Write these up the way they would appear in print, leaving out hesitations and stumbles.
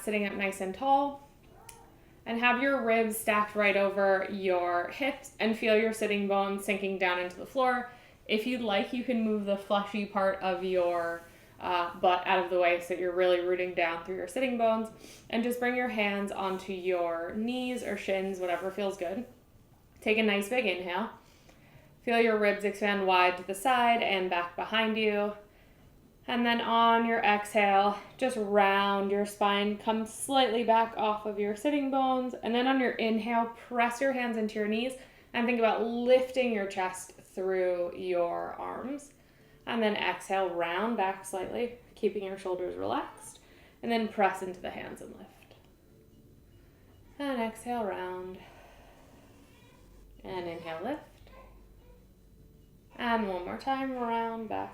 sitting up nice and tall. And have your ribs stacked right over your hips and feel your sitting bones sinking down into the floor. If you'd like, you can move the fleshy part of your butt out of the way so that you're really rooting down through your sitting bones. And just bring your hands onto your knees or shins, whatever feels good. Take a nice big inhale. Feel your ribs expand wide to the side and back behind you. And then on your exhale, just round your spine, come slightly back off of your sitting bones. And then on your inhale, press your hands into your knees and think about lifting your chest through your arms. And then exhale, round back slightly, keeping your shoulders relaxed. And then press into the hands and lift. And exhale, round. And inhale, lift. And one more time, round back.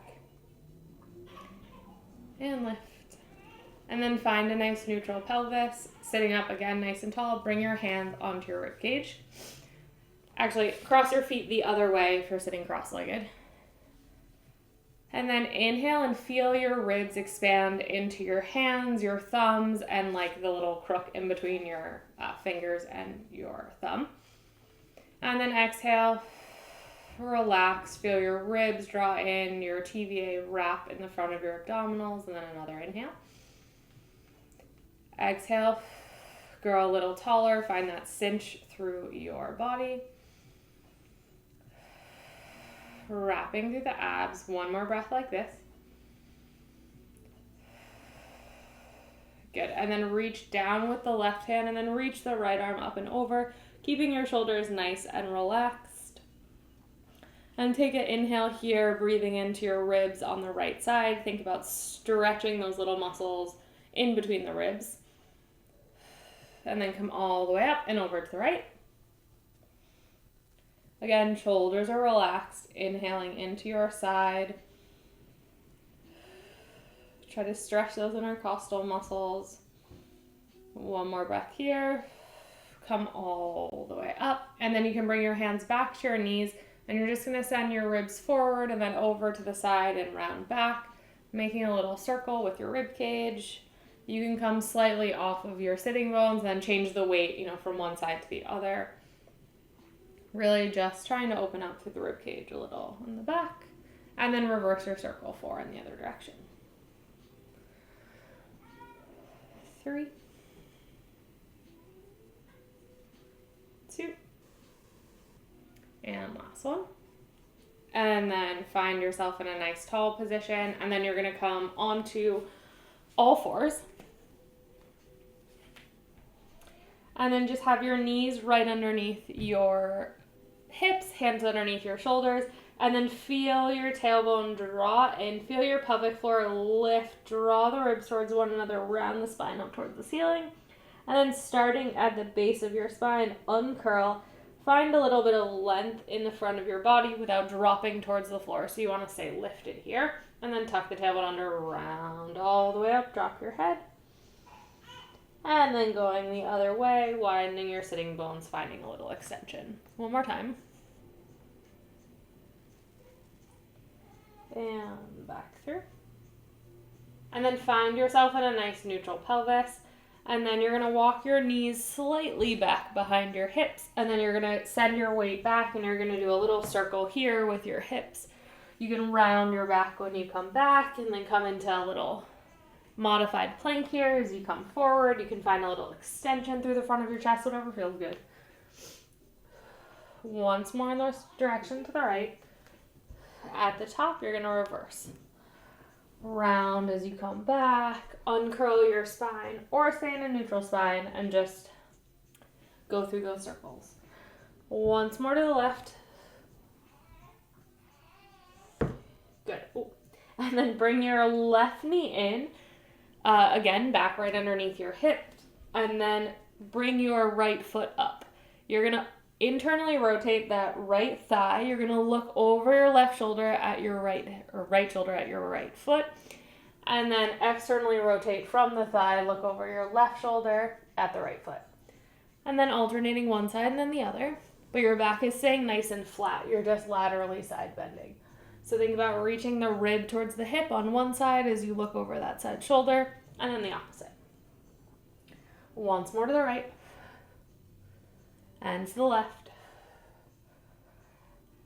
And lift. And then find a nice neutral pelvis. Sitting up again nice and tall. Bring your hands onto your rib cage. Actually, cross your feet the other way if you're sitting cross-legged. And then inhale and feel your ribs expand into your hands, your thumbs, and like the little crook in between your fingers and your thumb. And then exhale. Relax, feel your ribs draw in, your TVA wrap in the front of your abdominals, and then another inhale. Exhale, grow a little taller, find that cinch through your body. Wrapping through the abs, one more breath like this. Good, and then reach down with the left hand and then reach the right arm up and over, keeping your shoulders nice and relaxed. And take an inhale here, breathing into your ribs on the right side. Think about stretching those little muscles in between the ribs. And then come all the way up and over to the right. Again, shoulders are relaxed, inhaling into your side. Try to stretch those intercostal muscles. One more breath here. Come all the way up. And then you can bring your hands back to your knees. And you're just going to send your ribs forward and then over to the side and round back, making a little circle with your rib cage. You can come slightly off of your sitting bones, then change the weight, from one side to the other. Really just trying to open up through the rib cage a little in the back, and then reverse your circle 4 in the other direction. 3, 2, and last one. And then find yourself in a nice tall position. And then you're going to come onto all fours. And then just have your knees right underneath your hips, hands underneath your shoulders. And then feel your tailbone draw in. Feel your pelvic floor lift. Draw the ribs towards one another. Round the spine up towards the ceiling. And then starting at the base of your spine, uncurl. Find a little bit of length in the front of your body without dropping towards the floor. So you want to stay lifted here. And then tuck the tailbone under, round all the way up, drop your head. And then going the other way, widening your sitting bones, finding a little extension. One more time. And back through. And then find yourself in a nice neutral pelvis. And then you're going to walk your knees slightly back behind your hips. And then you're going to send your weight back and you're going to do a little circle here with your hips. You can round your back when you come back and then come into a little modified plank here as you come forward. You can find a little extension through the front of your chest, whatever feels good. Once more in this direction to the right. At the top, you're going to reverse. Round as you come back, uncurl your spine or stay in a neutral spine and just go through those circles. Once more to the left. Good. Ooh. And then bring your left knee in, again, back right underneath your hip, and then bring your right foot up. You're going to internally rotate that right thigh. You're going to look over your left shoulder at your right shoulder at your right foot. And then externally rotate from the thigh, look over your left shoulder at the right foot. And then alternating one side and then the other. But your back is staying nice and flat. You're just laterally side bending. So think about reaching the rib towards the hip on one side as you look over that side shoulder, and then the opposite. Once more to the right. And to the left.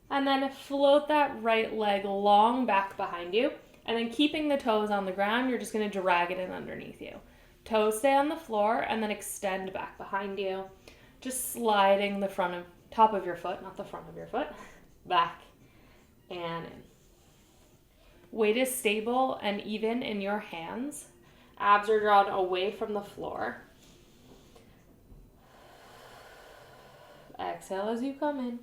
And then float that right leg long back behind you. And then keeping the toes on the ground, you're just going to drag it in underneath you. Toes stay on the floor and then extend back behind you. Just sliding the top of your foot, not the front of your foot, back and in. Weight is stable and even in your hands. Abs are drawn away from the floor. Exhale as you come in.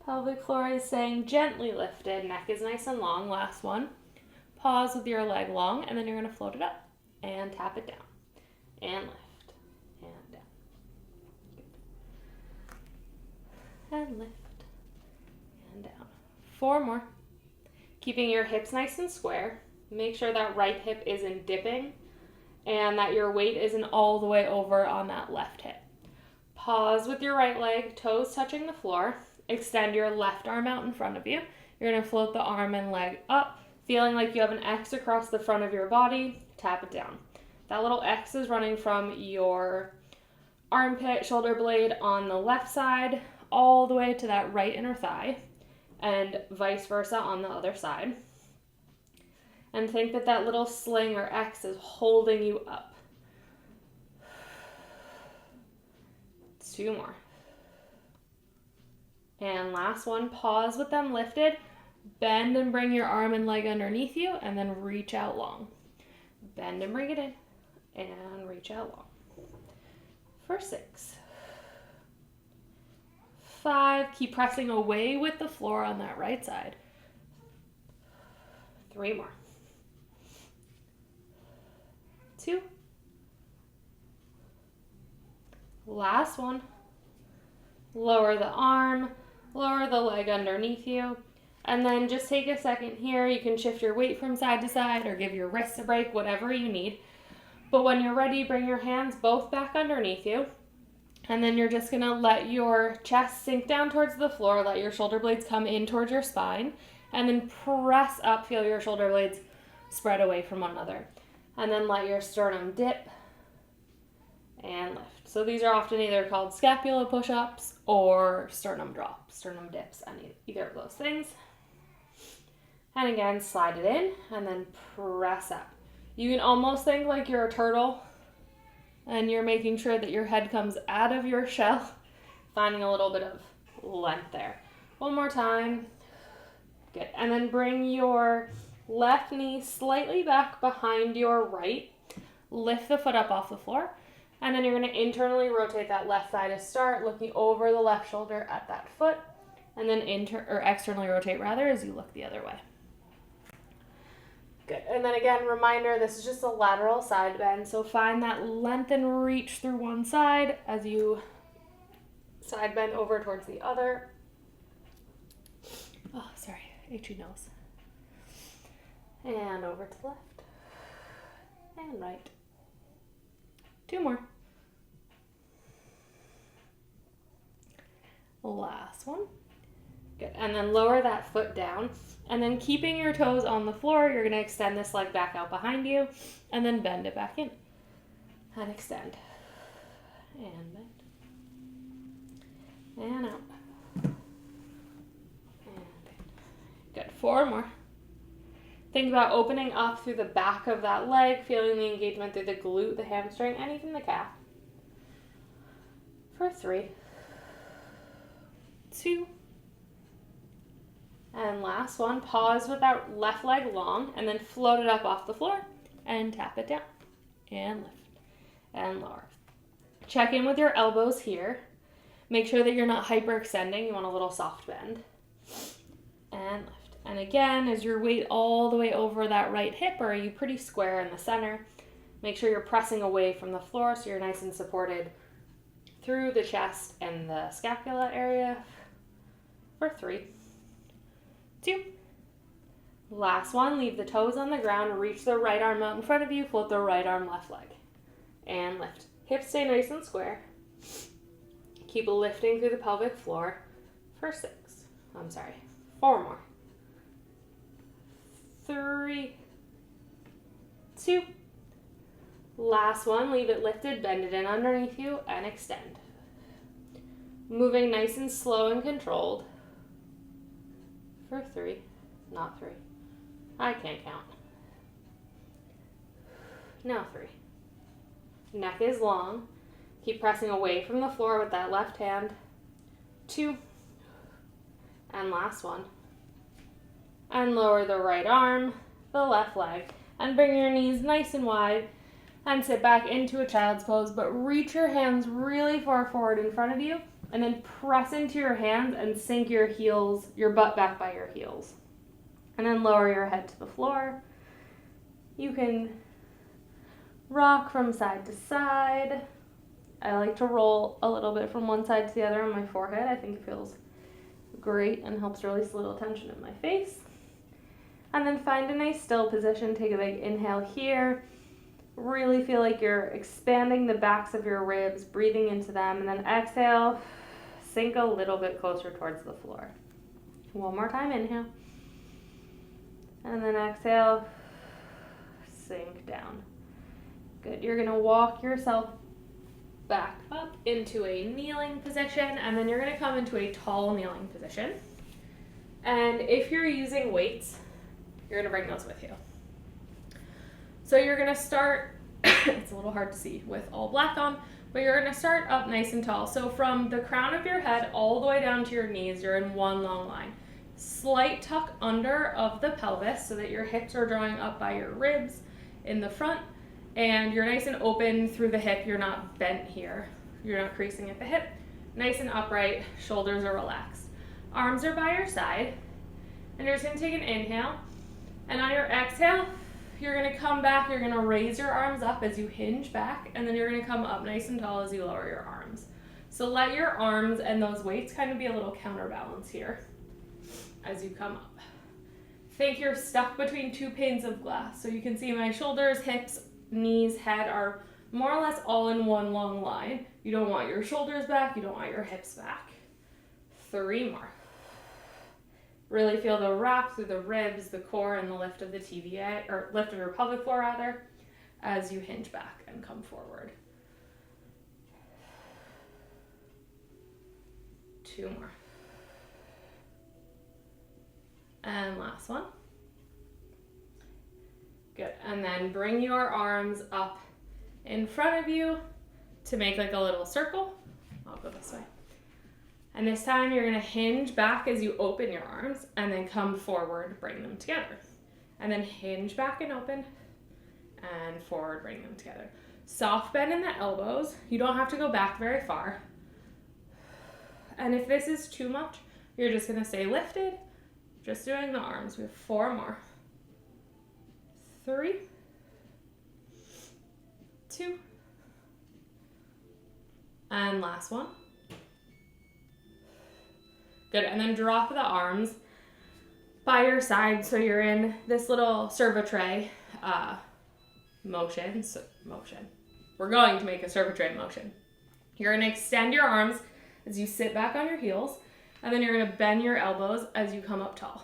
Pelvic floor is staying gently lifted. Neck is nice and long. Last one. Pause with your leg long, and then you're going to float it up and tap it down. And lift. And down. Good. And lift. And down. 4 more. Keeping your hips nice and square. Make sure that right hip isn't dipping and that your weight isn't all the way over on that left hip. Pause with your right leg, toes touching the floor. Extend your left arm out in front of you. You're going to float the arm and leg up, feeling like you have an X across the front of your body. Tap it down. That little X is running from your armpit, shoulder blade on the left side, all the way to that right inner thigh, and vice versa on the other side. And think that that little sling or X is holding you up. 2 more. And last one, pause with them lifted. Bend and bring your arm and leg underneath you, and then reach out long. Bend and bring it in, and reach out long. For 6. 5, keep pressing away with the floor on that right side. 3 more. 2. Last one. Lower the arm, lower the leg underneath you, and then just take a second here. You can shift your weight from side to side or give your wrists a break, whatever you need. But when you're ready, bring your hands both back underneath you, and then you're just going to let your chest sink down towards the floor, let your shoulder blades come in towards your spine, and then press up, feel your shoulder blades spread away from one another. And then let your sternum dip and lift. So these are often either called scapula push-ups or sternum drops, sternum dips, either of those things. And again, slide it in and then press up. You can almost think like you're a turtle and you're making sure that your head comes out of your shell, finding a little bit of length there. One more time. Good. And then bring your left knee slightly back behind your right. Lift the foot up off the floor. And then you're going to internally rotate that left thigh to start, looking over the left shoulder at that foot, and then externally rotate as you look the other way. Good. And then again, reminder, this is just a lateral side bend, so find that length and reach through one side as you side bend over towards the other. Oh, sorry, itchy nose. And over to the left. And right. 2 more. Last one. Good. And then lower that foot down. And then keeping your toes on the floor, you're going to extend this leg back out behind you and then bend it back in. And extend. And bend. And out. And in. Good. 4 more. Think about opening up through the back of that leg, feeling the engagement through the glute, the hamstring, and even the calf. For 3. 2. And last one, pause with that left leg long, and then float it up off the floor, and tap it down. And lift. And lower. Check in with your elbows here. Make sure that you're not hyperextending. You want a little soft bend. And lift. And again, is your weight all the way over that right hip, or are you pretty square in the center? Make sure you're pressing away from the floor so you're nice and supported through the chest and the scapula area. For 3. 2. Last one, leave the toes on the ground, reach the right arm out in front of you, float the right arm, left leg. And lift. Hips stay nice and square. Keep lifting through the pelvic floor for 4 more. 3, 2, Last one, leave it lifted, bend it in underneath you, and extend. Moving nice and slow and controlled for 3, not 3. I can't count. Now 3. Neck is long. Keep pressing away from the floor with that left hand. 2. And last one. And lower the right arm, the left leg, and bring your knees nice and wide and sit back into a child's pose, but reach your hands really far forward in front of you and then press into your hands and sink your heels, your butt back by your heels. And then lower your head to the floor. You can rock from side to side. I like to roll a little bit from one side to the other on my forehead. I think it feels great and helps release a little tension in my face. And then find a nice still position. Take a big inhale here. Really feel like you're expanding the backs of your ribs, breathing into them, and then exhale, sink a little bit closer towards the floor. One more time, inhale. And then exhale, sink down. Good, you're gonna walk yourself back up into a kneeling position, and then you're gonna come into a tall kneeling position. And if you're using weights, you're gonna bring those with you. So you're gonna start, it's a little hard to see with all black on, but you're gonna start up nice and tall. So from the crown of your head all the way down to your knees, you're in one long line. Slight tuck under of the pelvis so that your hips are drawing up by your ribs in the front, and you're nice and open through the hip. You're not bent here. You're not creasing at the hip. Nice and upright, shoulders are relaxed. Arms are by your side, and you're just gonna take an inhale, and on your exhale, you're gonna come back, you're gonna raise your arms up as you hinge back, and then you're gonna come up nice and tall as you lower your arms. So let your arms and those weights kind of be a little counterbalance here as you come up. Think you're stuck between 2 panes of glass. So you can see my shoulders, hips, knees, head are more or less all in one long line. You don't want your shoulders back, you don't want your hips back. 3 more. Really feel the wrap through the ribs, the core, and the lift of the TVA, or lift of your pelvic floor rather, as you hinge back and come forward. 2 more. And last one. Good, and then bring your arms up in front of you to make like a little circle. I'll go this way. And this time you're gonna hinge back as you open your arms and then come forward, bring them together. And then hinge back and open and forward, bring them together. Soft bend in the elbows. You don't have to go back very far. And if this is too much, you're just gonna stay lifted, just doing the arms. We have 4 more. 3, 2, and last one. Good, and then drop the arms by your side so you're in this little cervitray motion. We're going to make a cervitray motion. You're gonna extend your arms as you sit back on your heels, and then you're gonna bend your elbows as you come up tall.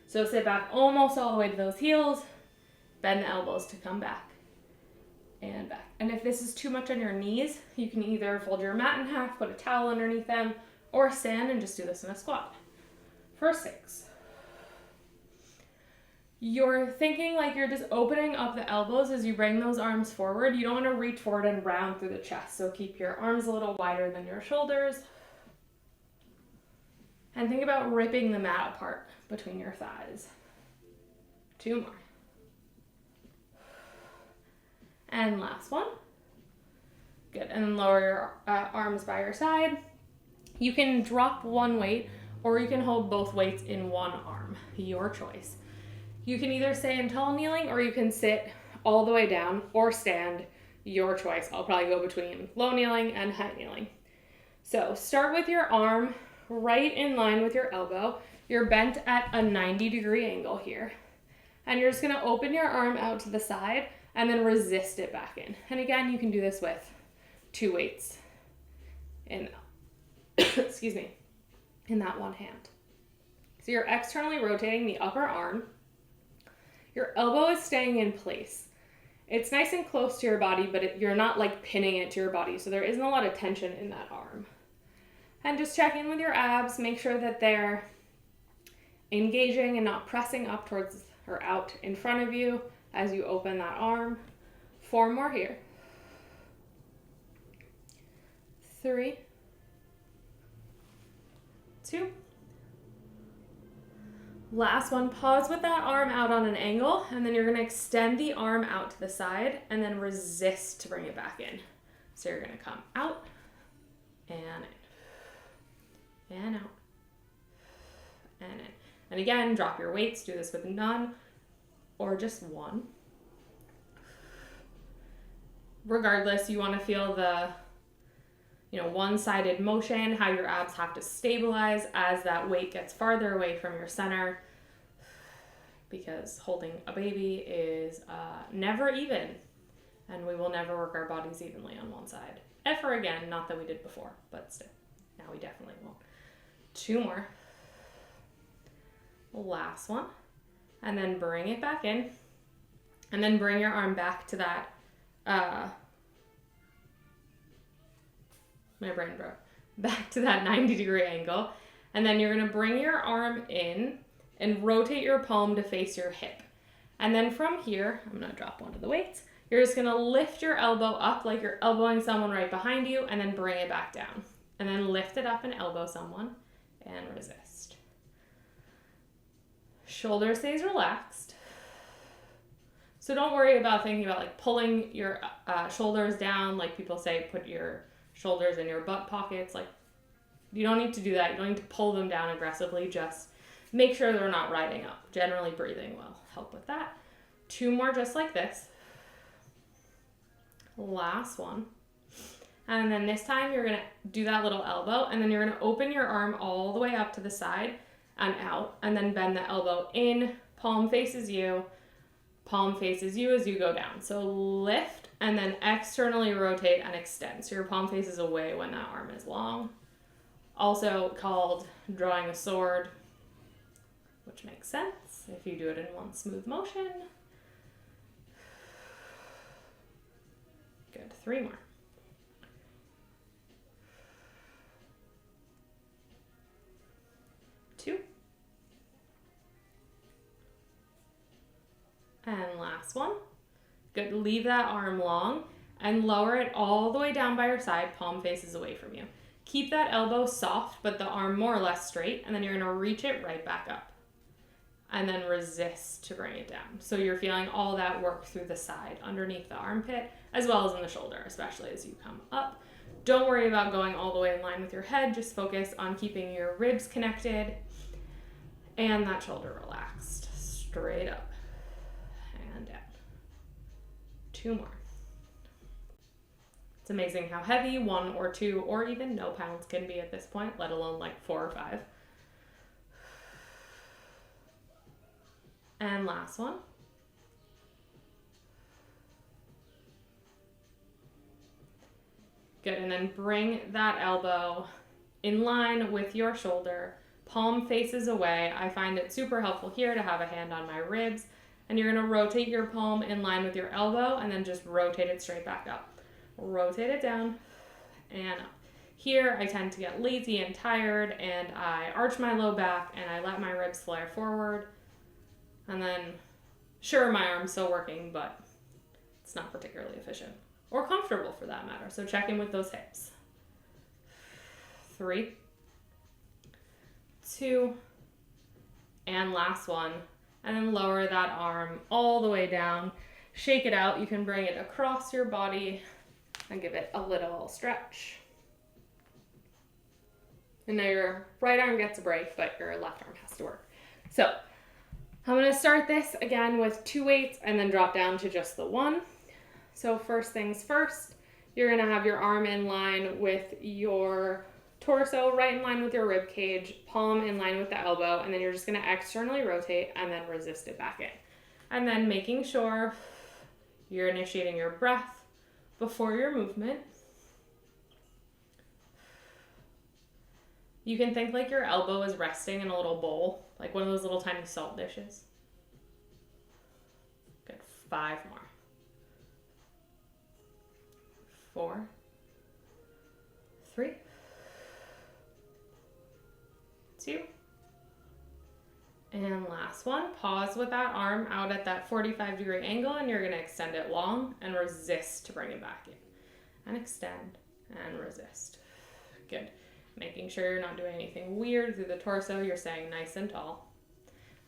So sit back almost all the way to those heels, bend the elbows to come back and back. And if this is too much on your knees, you can either fold your mat in half, put a towel underneath them, or stand and just do this in a squat. For 6. You're thinking like you're just opening up the elbows as you bring those arms forward. You don't want to reach forward and round through the chest, so keep your arms a little wider than your shoulders. And think about ripping the mat apart between your thighs. 2 more. And last one. Good, and then lower your arms by your side. You can drop one weight, or you can hold both weights in one arm, your choice. You can either stay in tall kneeling, or you can sit all the way down, or stand, your choice. I'll probably go between low kneeling and high kneeling. So start with your arm right in line with your elbow. You're bent at a 90-degree angle here. And you're just gonna open your arm out to the side and then resist it back in. And again, you can do this with 2 weights in excuse me, in that one hand. So you're externally rotating the upper arm. Your elbow is staying in place. It's nice and close to your body, but you're not like pinning it to your body. So there isn't a lot of tension in that arm. And just check in with your abs. Make sure that they're engaging and not pressing up towards or out in front of you as you open that arm. 4 more here. 3, 2. Last one, pause with that arm out on an angle, and then you're going to extend the arm out to the side and then resist to bring it back in. So you're going to come out and in, and out, and in. And again, drop your weights. Do this with none or just one. Regardless, you want to feel the one-sided motion, how your abs have to stabilize as that weight gets farther away from your center, because holding a baby is never even, and we will never work our bodies evenly on one side. Ever again, not that we did before, but still, now we definitely won't. 2 more. Last one, and then bring it back in, and then bring your arm back to that my brain broke. Back to that 90-degree angle. And then you're going to bring your arm in and rotate your palm to face your hip. And then from here, I'm going to drop one of the weights. You're just going to lift your elbow up like you're elbowing someone right behind you, and then bring it back down. And then lift it up and elbow someone and resist. Shoulder stays relaxed. So don't worry about thinking about like pulling your shoulders down. Like people say, put your shoulders in your butt pockets. Like, you don't need to do that. You don't need to pull them down aggressively. Just make sure they're not riding up. Generally, breathing will help with that. 2 more just like this. Last one. And then this time you're going to do that little elbow, and then you're going to open your arm all the way up to the side and out, and then bend the elbow in. Palm faces you as you go down. So lift and then externally rotate and extend. So your palm faces away when that arm is long. Also called drawing a sword, which makes sense if you do it in one smooth motion. Good. 3 more. 2. And last one. Good. Leave that arm long and lower it all the way down by your side, palm faces away from you. Keep that elbow soft, but the arm more or less straight, and then you're going to reach it right back up. And then resist to bring it down. So you're feeling all that work through the side, underneath the armpit, as well as in the shoulder, especially as you come up. Don't worry about going all the way in line with your head. Just focus on keeping your ribs connected and that shoulder relaxed. Straight up and down. 2 more. It's amazing how heavy 1 or 2 or even no pounds can be at this point, let alone like 4 or 5. And last one. Good, and then bring that elbow in line with your shoulder, palm faces away. I find it super helpful here to have a hand on my ribs, and you're gonna rotate your palm in line with your elbow and then just rotate it straight back up. Rotate it down and up. Here I tend to get lazy and tired, and I arch my low back and I let my ribs flare forward. And then, sure, my arm's still working, but it's not particularly efficient or comfortable for that matter. So check in with those hips. 3, 2, and last one. And then lower that arm all the way down. Shake it out. You can bring it across your body and give it a little stretch. And now your right arm gets a break, but your left arm has to work. So I'm going to start this again with 2 weights and then drop down to just the 1. So first things first, you're going to have your arm in line with your torso, right in line with your rib cage, palm in line with the elbow, and then you're just going to externally rotate and then resist it back in. And then making sure you're initiating your breath before your movement. You can think like your elbow is resting in a little bowl, like one of those little tiny salt dishes. Good. 5 more. 4, 3, 2, and last one. Pause with that arm out at that 45-degree angle, and you're going to extend it long and resist to bring it back in. And extend and resist. Good. Making sure you're not doing anything weird through the torso. You're staying nice and tall.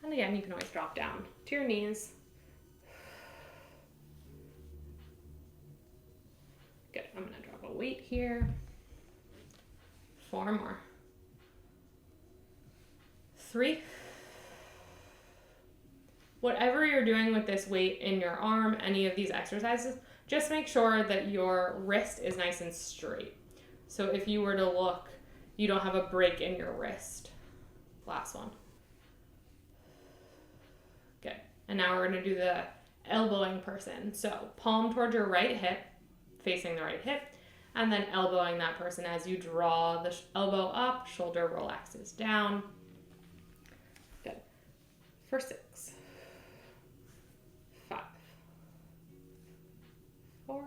And again, you can always drop down to your knees. Good. I'm going to drop a weight here. 4 more. 3. Whatever you're doing with this weight in your arm, any of these exercises, just make sure that your wrist is nice and straight. So if you were to look, you don't have a break in your wrist. Last one. Good. And now we're going to do the elbowing person. So palm towards your right hip, facing the right hip, and then elbowing that person as you draw the elbow up, shoulder relaxes down. Good. For 6. 5, 4.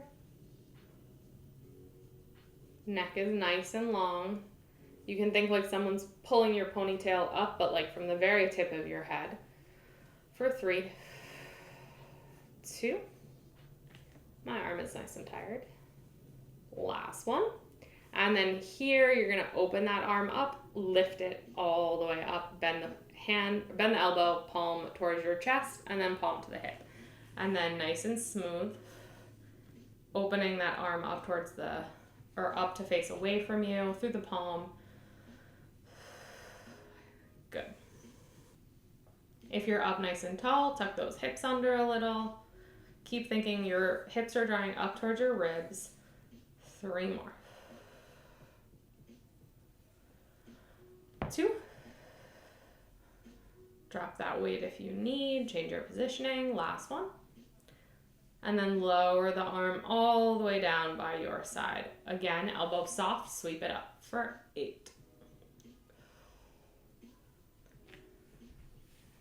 Neck is nice and long. You can think like someone's pulling your ponytail up, but like from the very tip of your head. For 3, 2. My arm is nice and tired. Last one. And then here you're going to open that arm up, lift it all the way up, bend the elbow, palm towards your chest, and then palm to the hip. And then nice and smooth, opening that arm up towards up to face away from you through the palm. Good. If you're up nice and tall, tuck those hips under a little. Keep thinking your hips are drawing up towards your ribs. 3 more. 2. Drop that weight if you need. Change your positioning. Last one. And then lower the arm all the way down by your side. Again, elbow soft, sweep it up for 8.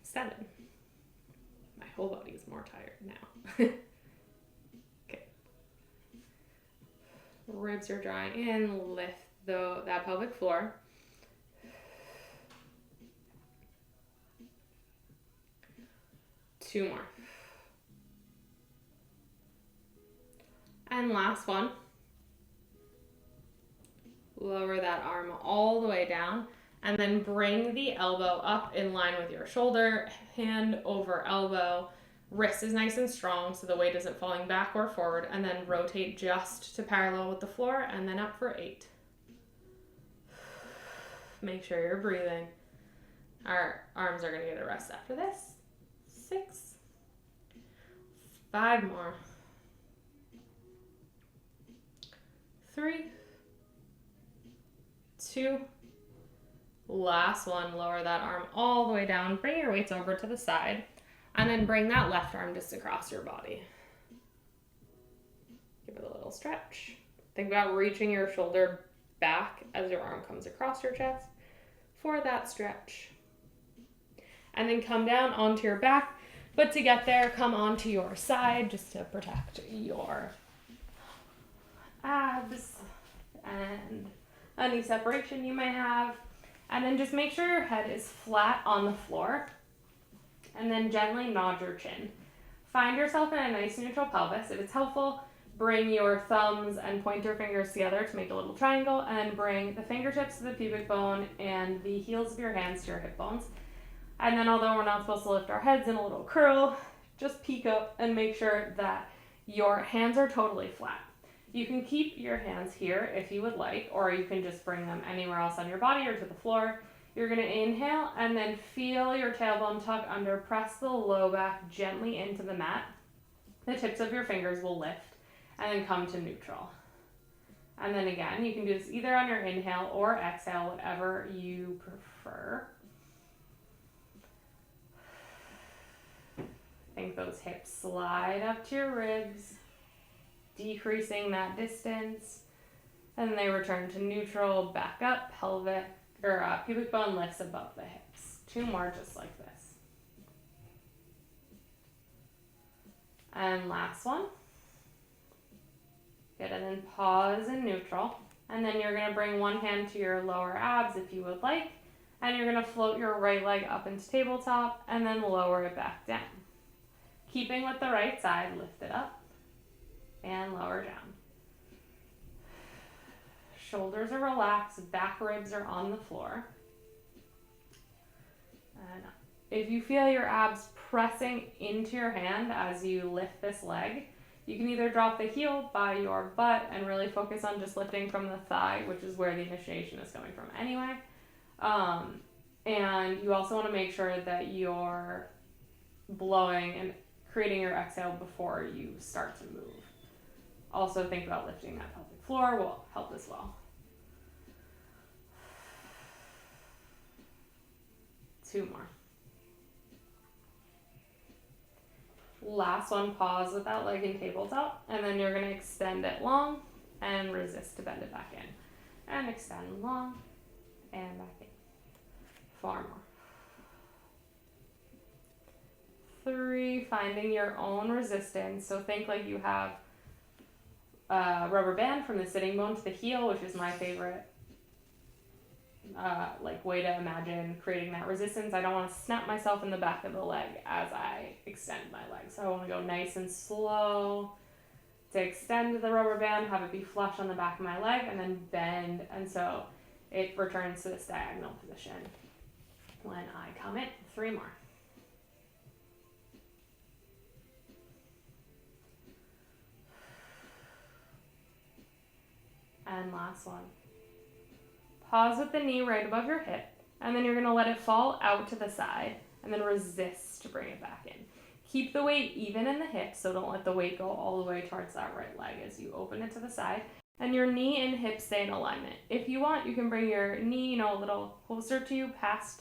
7. My whole body is more tired now. Okay. Ribs are drawing in. Lift that pelvic floor. 2 more. And last one. Lower that arm all the way down, and then bring the elbow up in line with your shoulder, hand over elbow. Wrist is nice and strong so the weight isn't falling back or forward, and then rotate just to parallel with the floor, and then up for 8. Make sure you're breathing. Our arms are going to get a rest after this. 6. 5 more. 3, 2, last one. Lower that arm all the way down. Bring your weights over to the side, and then bring that left arm just across your body. Give it a little stretch. Think about reaching your shoulder back as your arm comes across your chest for that stretch. And then come down onto your back, but to get there, come onto your side just to protect your abs and any separation you may have. And then just make sure your head is flat on the floor, and then gently nod your chin. Find yourself in a nice neutral pelvis. If it's helpful, bring your thumbs and pointer fingers together to make a little triangle, and bring the fingertips to the pubic bone and the heels of your hands to your hip bones. And then, although we're not supposed to lift our heads in a little curl, just peek up and make sure that your hands are totally flat. You can keep your hands here if you would like, or you can just bring them anywhere else on your body or to the floor. You're going to inhale and then feel your tailbone tuck under. Press the low back gently into the mat. The tips of your fingers will lift and then come to neutral. And then again, you can do this either on your inhale or exhale, whatever you prefer. Think those hips slide up to your ribs, decreasing that distance, and they return to neutral, back up, pubic bone lifts above the hips. 2 more just like this. And last one. Good, and then pause in neutral. And then you're gonna bring one hand to your lower abs if you would like, and you're gonna float your right leg up into tabletop and then lower it back down. Keeping with the right side, lift it up and lower down. Shoulders are relaxed, back ribs are on the floor. And if you feel your abs pressing into your hand as you lift this leg, you can either drop the heel by your butt and really focus on just lifting from the thigh, which is where the initiation is coming from anyway. And you also want to make sure that you're blowing and creating your exhale before you start to move. Also think about lifting that pelvic floor will help as well. 2 more. Last one, pause with that leg in tabletop, and then you're going to extend it long and resist to bend it back in. And extend long and back in. 4 more. 3, finding your own resistance. So think like you have a rubber band from the sitting bone to the heel, which is my favorite way to imagine creating that resistance. I don't want to snap myself in the back of the leg as I extend my leg. So I want to go nice and slow to extend the rubber band, have it be flush on the back of my leg, and then bend. And so it returns to this diagonal position when I come in. 3 more. And last one. Pause with the knee right above your hip, and then you're going to let it fall out to the side, and then resist to bring it back in. Keep the weight even in the hips, so don't let the weight go all the way towards that right leg as you open it to the side. And your knee and hip stay in alignment. If you want, you can bring your knee, a little closer to you past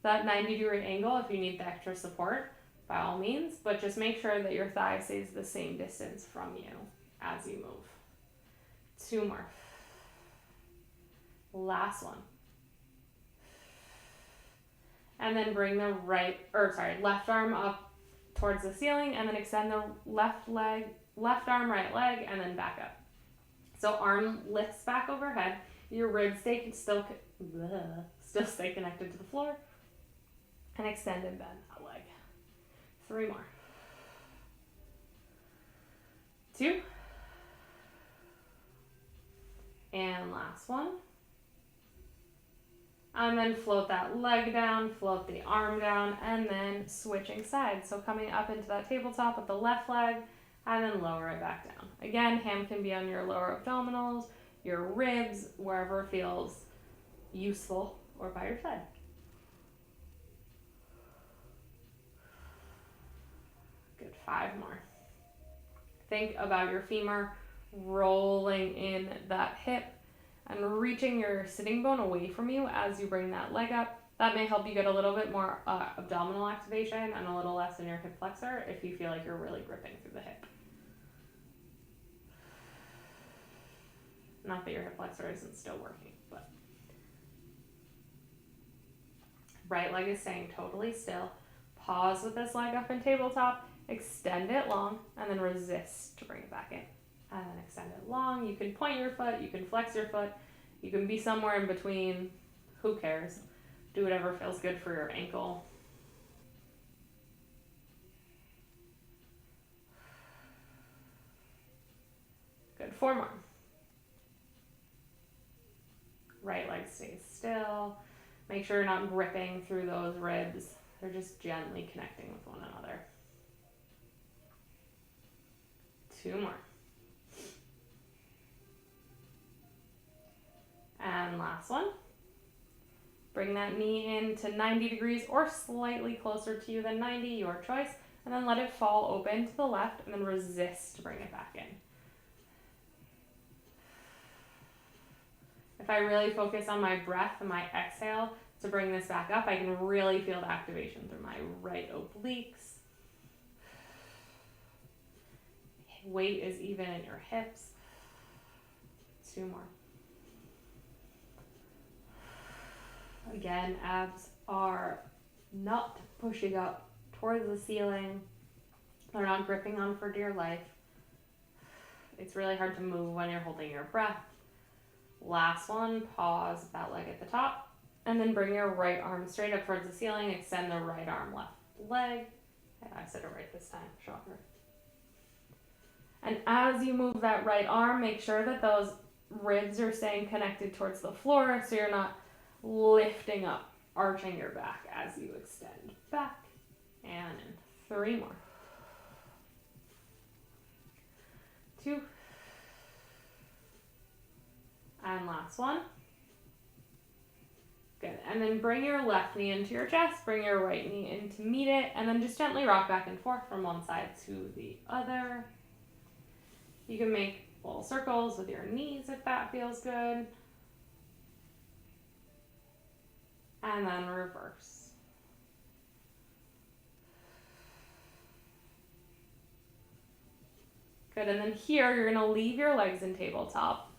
that 90-degree angle if you need the extra support, by all means, but just make sure that your thigh stays the same distance from you as you move. 2 more. Last one. And then bring the left arm up towards the ceiling, and then extend the left arm, right leg, and then back up. So arm lifts back overhead. Your ribs still stay connected to the floor, and extend and bend that leg. 3 more. 2. And last one. And then float that leg down, float the arm down, and then switching sides. So coming up into that tabletop with the left leg, and then lower it back down. Again, hand can be on your lower abdominals, your ribs, wherever feels useful, or by your side. Good, 5 more. Think about your femur rolling in that hip and reaching your sitting bone away from you as you bring that leg up. That may help you get a little bit more abdominal activation and a little less in your hip flexor if you feel like you're really gripping through the hip. Not that your hip flexor isn't still working, but right leg is staying totally still. Pause with this leg up in tabletop, extend it long, and then resist to bring it back in. And then extend it long. You can point your foot, you can flex your foot, you can be somewhere in between. Who cares? Do whatever feels good for your ankle. Good, 4 more. Right leg stays still. Make sure you're not gripping through those ribs. They're just gently connecting with one another. 2 more. And last one. Bring that knee in to 90 degrees or slightly closer to you than 90, your choice. And then let it fall open to the left and then resist to bring it back in. If I really focus on my breath and my exhale to bring this back up, I can really feel the activation through my right obliques. Weight is even in your hips. 2 more. Again, abs are not pushing up towards the ceiling. They're not gripping on for dear life. It's really hard to move when you're holding your breath. Last one, pause that leg at the top. And then bring your right arm straight up towards the ceiling. Extend the right arm, left leg. I said it right this time, shocker. And as you move that right arm, make sure that those ribs are staying connected towards the floor so you're not lifting up, arching your back as you extend back. And in 3 more. 2. And last one. Good. And then bring your left knee into your chest, bring your right knee in to meet it, and then just gently rock back and forth from one side to the other. You can make little circles with your knees if that feels good. And then reverse. Good, and then here you're gonna leave your legs in tabletop.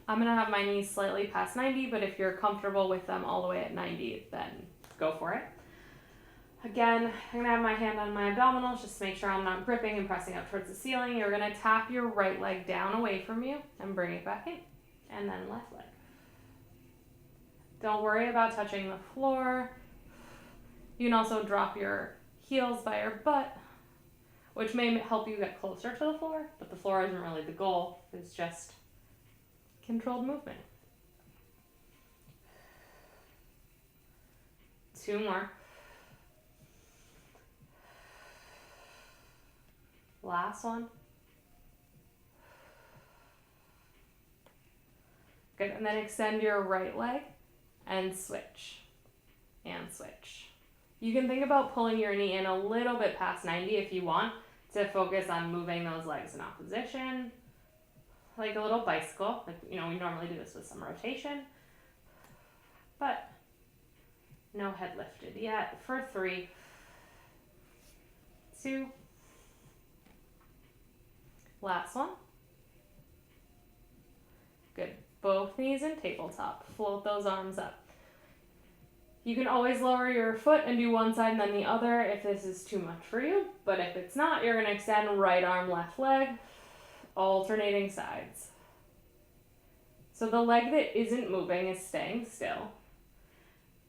I'm gonna have my knees slightly past 90, but if you're comfortable with them all the way at 90, then go for it. Again, I'm gonna have my hand on my abdominals just to make sure I'm not gripping and pressing up towards the ceiling. You're gonna tap your right leg down away from you and bring it back in. And then left leg. Don't worry about touching the floor. You can also drop your heels by your butt, which may help you get closer to the floor, but the floor isn't really the goal. It's just controlled movement. 2 more. Last one. Good, and then extend your right leg and switch. And switch. You can think about pulling your knee in a little bit past 90 if you want to focus on moving those legs in opposition. Like a little bicycle. Like, we normally do this with some rotation. But no head lifted yet. For 3, 2, last one. Good. Both knees in tabletop. Float those arms up. You can always lower your foot and do one side and then the other if this is too much for you. But if it's not, you're going to extend right arm, left leg, alternating sides. So the leg that isn't moving is staying still.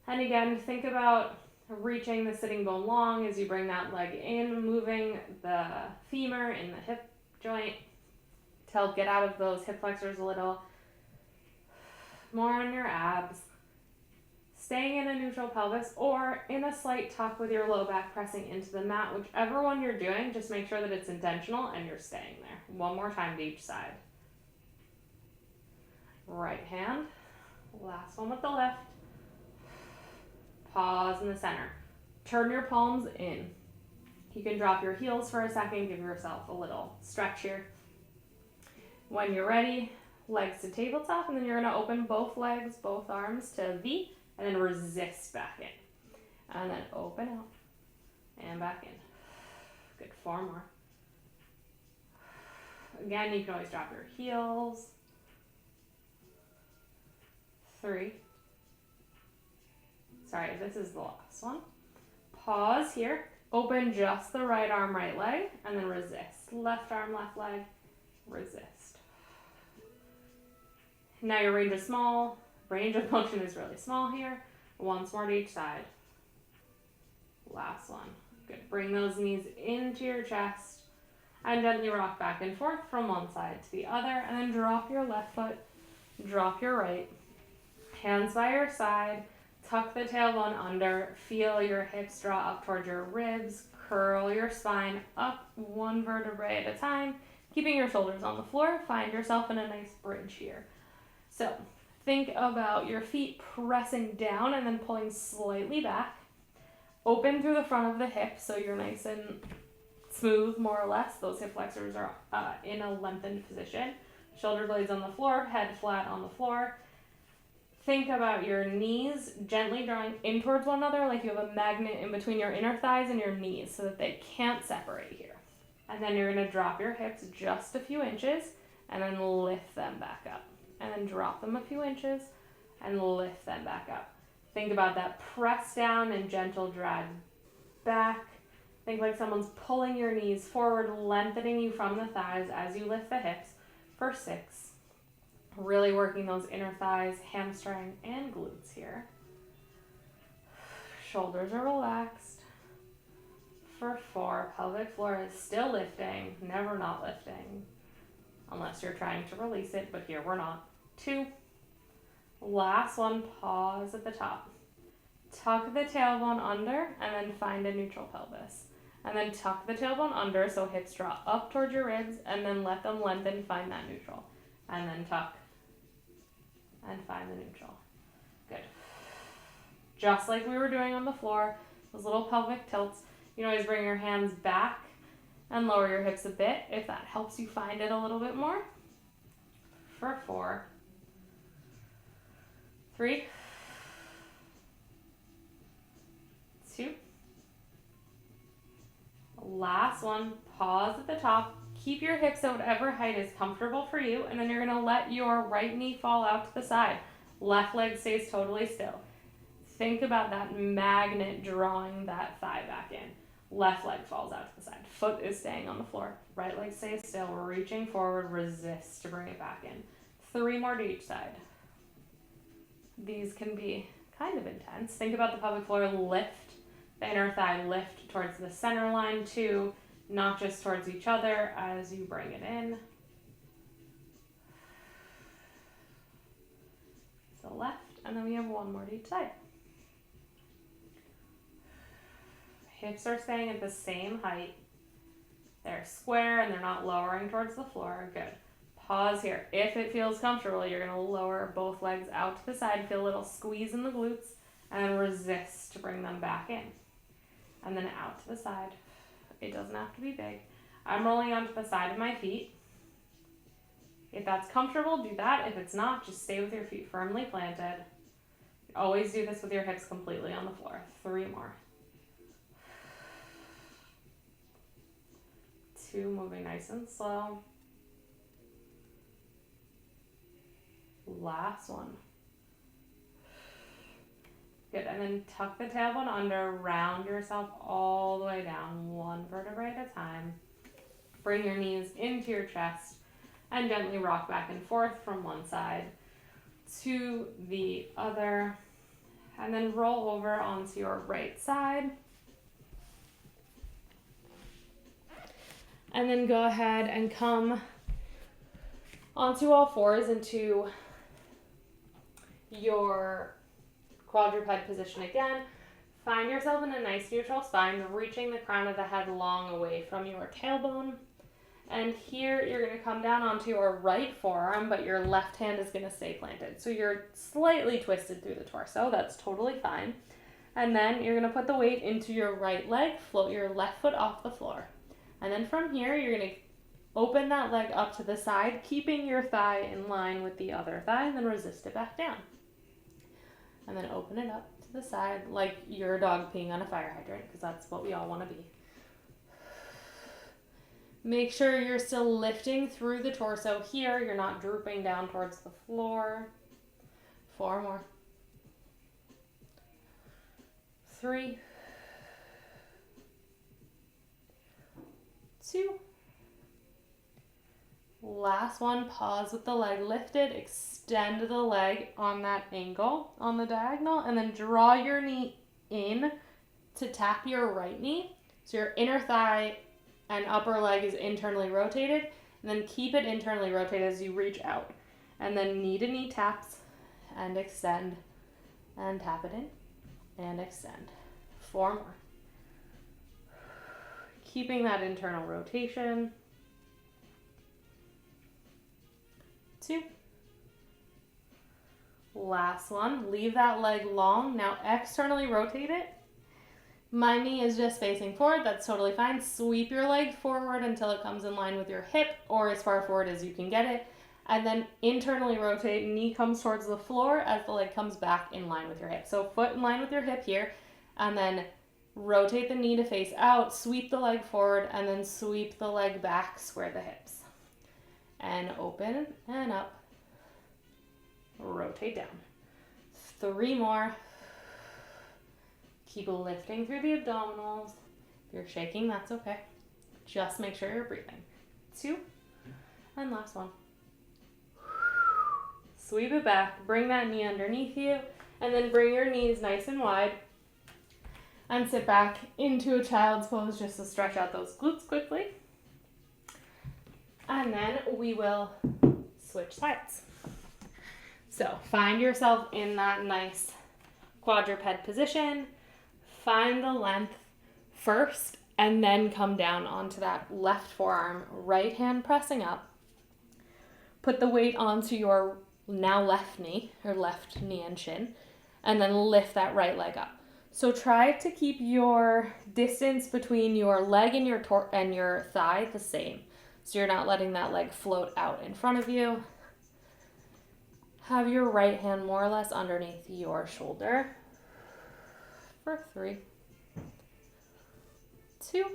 And again, think about reaching the sitting bone long as you bring that leg in, moving the femur in the hip joint to help get out of those hip flexors a little. More on your abs. Staying in a neutral pelvis or in a slight tuck with your low back pressing into the mat. Whichever one you're doing, just make sure that it's intentional and you're staying there. One more time to each side. Right hand. Last one with the left. Pause in the center. Turn your palms in. You can drop your heels for a second. Give yourself a little stretch here. When you're ready, legs to tabletop, and then you're going to open both legs, both arms to V, and then resist back in. And then open out and back in. Good, 4 more. Again, you can always drop your heels. 3. Sorry, this is the last one. Pause here. Open just the right arm, right leg, and then resist. Left arm, left leg, resist. Now your range is small. Range of motion is really small here. Once more to each side. Last one. Good. Bring those knees into your chest and gently rock back and forth from one side to the other, and then drop your left foot, drop your right. Hands by your side. Tuck the tailbone under. Feel your hips draw up towards your ribs. Curl your spine up 1 vertebrae at a time, keeping your shoulders on the floor. Find yourself in a nice bridge here. So think about your feet pressing down and then pulling slightly back. Open through the front of the hip so you're nice and smooth, more or less. Those hip flexors are in a lengthened position. Shoulder blades on the floor, head flat on the floor. Think about your knees gently drawing in towards one another like you have a magnet in between your inner thighs and your knees so that they can't separate here. And then you're going to drop your hips just a few inches and then lift them back up. And then drop them a few inches and lift them back up. Think about that press down and gentle drag back. Think like someone's pulling your knees forward, lengthening you from the thighs as you lift the hips. for 6. Really working those inner thighs, hamstring, and glutes here. Shoulders are relaxed. For 4, pelvic floor is still lifting, never not lifting. Unless you're trying to release it, but here we're not. 2. Last one, pause at the top. Tuck the tailbone under and then find a neutral pelvis. And then tuck the tailbone under so hips draw up towards your ribs and then let them lengthen, find that neutral. And then tuck and find the neutral. Good. Just like we were doing on the floor, those little pelvic tilts. You can always bring your hands back and lower your hips a bit if that helps you find it a little bit more. For 4, 3, 2. Last one, pause at the top. Keep your hips at whatever height is comfortable for you, and then you're going to let your right knee fall out to the side. Left leg stays totally still. Think about that magnet drawing that thigh back in. Left leg falls out to the side. Foot is staying on the floor. Right leg stays still. We're reaching forward, resist to bring it back in. 3 more to each side. These can be kind of intense. Think about the pelvic floor, lift the inner thigh, lift towards the center line too, not just towards each other as you bring it in. So left, and then we have 1 more to each side. Hips are staying at the same height. They're square and they're not lowering towards the floor. Good. Pause here. If it feels comfortable, you're going to lower both legs out to the side, feel a little squeeze in the glutes, and then resist to bring them back in. And then out to the side. It doesn't have to be big. I'm rolling onto the side of my feet. If that's comfortable, do that. If it's not, just stay with your feet firmly planted. Always do this with your hips completely on the floor. 3 more. 2, moving nice and slow. Last one. Good, and then tuck the tailbone under, round yourself all the way down, 1 vertebrae at a time. Bring your knees into your chest and gently rock back and forth from one side to the other. And then roll over onto your right side. And then go ahead and come onto all fours into your quadruped position again. Find yourself in a nice neutral spine, reaching the crown of the head long away from your tailbone. And here you're going to come down onto your right forearm, but your left hand is going to stay planted. So you're slightly twisted through the torso. That's totally fine. And then you're going to put the weight into your right leg, float your left foot off the floor. And then from here, you're going to open that leg up to the side, keeping your thigh in line with the other thigh, and then resist it back down. And then open it up to the side like you're a dog peeing on a fire hydrant, because that's what we all want to be. Make sure you're still lifting through the torso here. You're not drooping down towards the floor. 4 more. 3. 2. Last one, pause with the leg lifted, extend the leg on that angle on the diagonal, and then draw your knee in to tap your right knee. So your inner thigh and upper leg is internally rotated, and then keep it internally rotated as you reach out. And then knee to knee taps and extend and tap it in and extend. 4 more. Keeping that internal rotation. 2. Last one. Leave that leg long. Now externally rotate it. My knee is just facing forward. That's totally fine. Sweep your leg forward until it comes in line with your hip or as far forward as you can get it. And then internally rotate. Knee comes towards the floor as the leg comes back in line with your hip. So foot in line with your hip here. And then rotate the knee to face out. Sweep the leg forward and then sweep the leg back. Square the hips. And open and up. Rotate down. 3 more. Keep lifting through the abdominals. If you're shaking, that's okay. Just make sure you're breathing. 2. And last one. Sweep it back, bring that knee underneath you, and then bring your knees nice and wide. And sit back into a child's pose just to stretch out those glutes quickly. And then we will switch sides. So find yourself in that nice quadruped position. Find the length first and then come down onto that left forearm, right hand pressing up. Put the weight onto your now left knee and shin, and then lift that right leg up. So try to keep your distance between your leg and your thigh the same. So you're not letting that leg float out in front of you. Have your right hand more or less underneath your shoulder for 3, 2.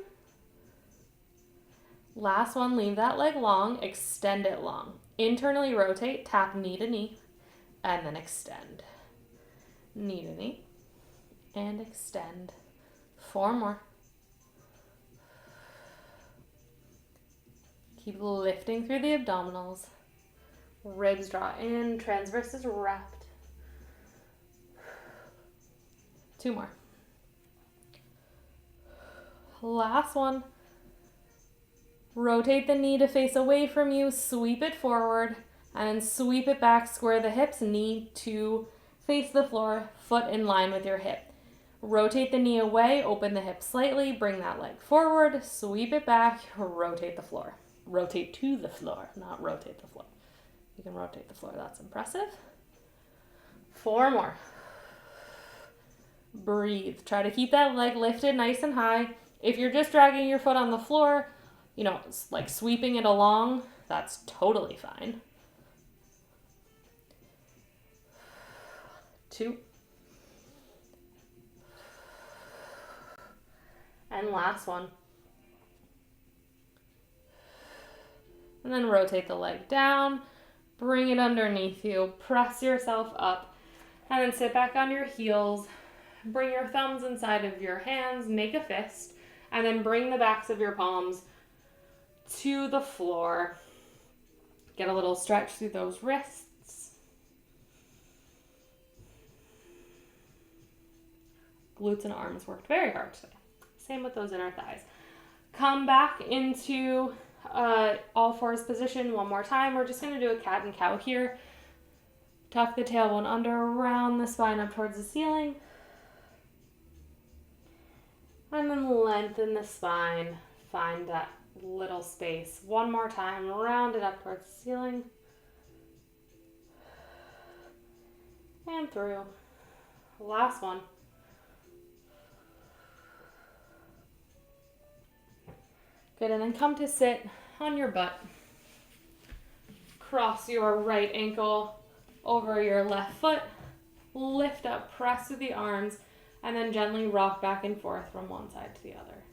Last one, leave that leg long, extend it long. Internally rotate, tap knee to knee, and then extend. Knee to knee, and extend. 4 more. Keep lifting through the abdominals. Ribs draw in, transverse is wrapped. 2 more. Last one. Rotate the knee to face away from you, sweep it forward, and then sweep it back, square the hips, knee to face the floor, foot in line with your hip. Rotate the knee away, open the hip slightly, bring that leg forward, sweep it back, rotate the floor. Rotate to the floor, not rotate the floor. You can rotate the floor, that's impressive. 4 more. Breathe. Try to keep that leg lifted nice and high. If you're just dragging your foot on the floor, like sweeping it along, that's totally fine. 2. And last one. And then rotate the leg down, bring it underneath you, press yourself up, and then sit back on your heels. Bring your thumbs inside of your hands, make a fist, and then bring the backs of your palms to the floor. Get a little stretch through those wrists. Glutes and arms worked very hard today. Same with those inner thighs. Come back into all fours position one more time. We're just going to do a cat and cow here. Tuck the tailbone under, around the spine up towards the ceiling. And then lengthen the spine. Find that little space. One more time. Round it up towards the ceiling. And through. Last one. Good, and then come to sit on your butt. Cross your right ankle over your left foot. Lift up, press through the arms, and then gently rock back and forth from one side to the other.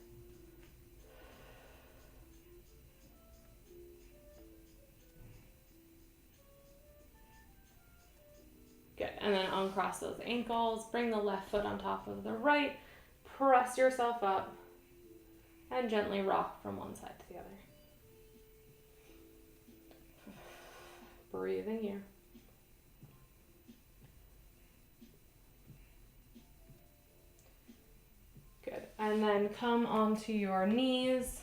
Good, and then uncross those ankles. Bring the left foot on top of the right. Press yourself up. And gently rock from one side to the other. Breathe in here. Good. And then come onto your knees.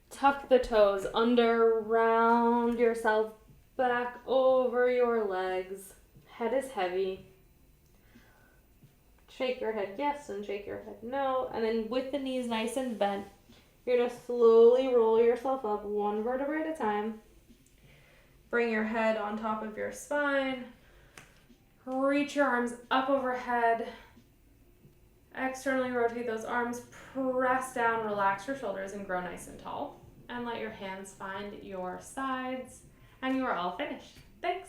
Tuck the toes under, round yourself back over your legs. Head is heavy. Shake your head yes and shake your head no. And then with the knees nice and bent, you're going to slowly roll yourself up one vertebra at a time. Bring your head on top of your spine. Reach your arms up overhead. Externally rotate those arms. Press down, relax your shoulders, and grow nice and tall. And let your hands find your sides. And you are all finished. Thanks.